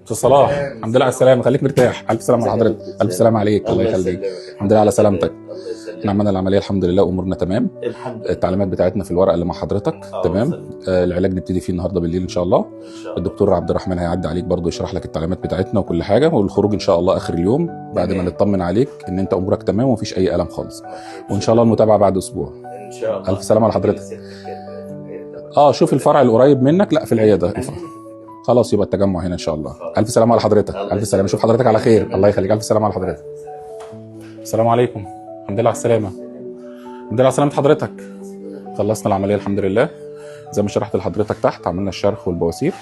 استاذ صلاح، الحمد لله على السلامه، خليك مرتاح. الف سلامه على حضرتك. الف سلامه عليك، الله يخليك. الحمد لله على سلامتك. احنا عملنا العمليه الحمد لله، امورنا تمام. الحمد لله. التعليمات بتاعتنا في الورقه اللي مع حضرتك تمام. العلاج نبتدي فيه النهارده بالليل ان شاء الله. الدكتور عبد الرحمن هيعدي عليك برضه يشرح لك التعليمات بتاعتنا وكل حاجه، والخروج ان شاء الله اخر اليوم بعد ما نطمن عليك ان انت امورك تمام ومفيش اي الم خالص. وان شاء الله المتابعه بعد اسبوع. ان شاء الله. الف سلامه على حضرتك. شوف الفرع القريب منك، لا في العياده. خلاص يبقى التجمع هنا ان شاء الله. الف سلامه على حضرتك. الف سلامه، اشوف حضرتك على خير. الله يخليك. الف سلامه على حضرتك. السلام عليكم. الحمد لله على السلامه. الحمد لله على سلامه حضرتك. خلصنا العمليه الحمد لله زي ما شرحت لحضرتك تحت. عملنا الشرخ والبواسير،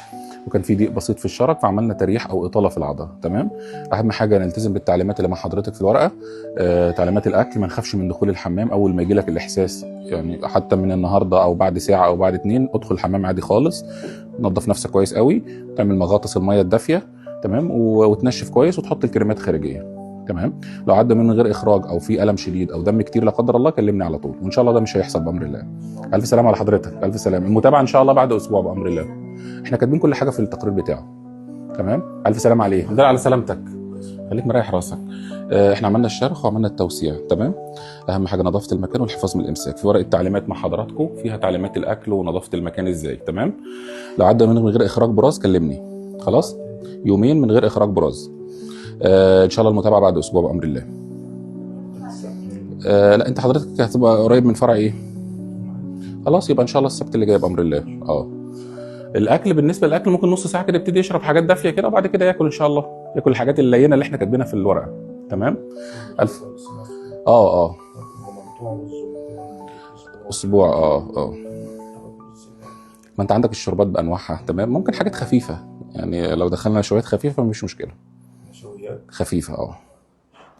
وكان في ضيق بسيط في الشرج، فعملنا تريح او اطاله في العضله تمام. اهم حاجه نلتزم بالتعليمات اللي مع حضرتك في الورقه. تعليمات الاكل، ما نخافش من دخول الحمام اول ما يجي لك الاحساس، يعني حتى من النهارده او بعد ساعه او بعد 2 ادخل الحمام عادي خالص. نظف نفسك كويس قوي، تعمل مغطس الميه الدافيه تمام، وتنشف كويس وتحط الكريمات خارجيه تمام. لو عدى من غير اخراج او في الم شديد او دم كتير لا قدر الله كلمني على طول، وان شاء الله ده مش هيحصل بامر الله. الف سلامه على حضرتك. الف سلامه. المتابعه ان شاء الله بعد اسبوع بامر الله. احنا كاتبين كل حاجه في التقرير بتاعه تمام. الف سلامه عليه. الحمد لله على سلامتك، خليك مريح راسك. احنا عملنا الشرخ وعملنا التوسيع تمام. اهم حاجه نظافه المكان والحفاظ من الامساك. في ورقه تعليمات مع حضراتكم فيها تعليمات الاكل ونظافه المكان ازاي تمام. لو عدى من غير اخراج براز كلمني. خلاص، يومين من غير اخراج براز. ان شاء الله المتابعه بعد اسبوع بامر الله. لا انت حضرتك هتبقى قريب من فرع ايه؟ خلاص يبقى ان شاء الله السبت اللي جاي بامر الله. الاكل، بالنسبه للاكل ممكن نص ساعه كده يبتدي يشرب حاجات دافيه كده، وبعد كده ياكل ان شاء الله. ياكل الحاجات اللينه اللي احنا كاتبينها في الورقه تمام. الف اسبوع. ما انت عندك الشربات بانواعها تمام. ممكن حاجات خفيفه، يعني لو دخلنا شويات خفيفه مش مشكله. خفيفه.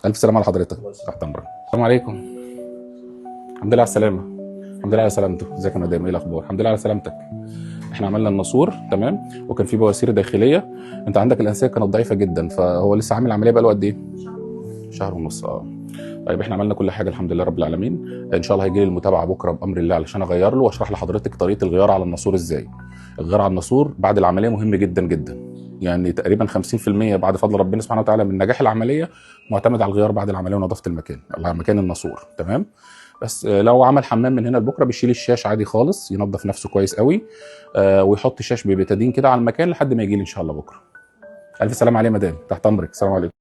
الف سلامه على حضرتك. تحت امرك. السلام عليكم. الحمد لله على السلامه. الحمد لله على سلامته. ازيك يا مدام، ايه الاخبار؟ الحمد لله على سلامتك. احنا عملنا الناسور تمام، وكان في بواسير داخليه. انت عندك الانسيه كانت ضعيفه جدا، فهو لسه عامل عمليه بقاله قد ايه؟ شهر ونص. طيب احنا عملنا كل حاجه الحمد لله رب العالمين. ان شاء الله هيجي لي المتابعه بكره بامر الله علشان اغير له واشرح لحضرتك طريقه الغيار على الناسور ازاي. الغيار على الناسور بعد العمليه مهم جدا جدا، يعني تقريبا 50% بعد فضل ربنا سبحانه وتعالى من نجاح العمليه معتمد على الغيار بعد العمليه ونظافه المكان على مكان الناسور تمام. بس لو عمل حمام من هنا لبكره بيشيل الشاش عادي خالص، ينظف نفسه كويس قوي ويحط شاش ببيتادين كده على المكان لحد ما يجي لي ان شاء الله بكره. الف سلام عليه مدام. تحت امرك. السلام عليكم.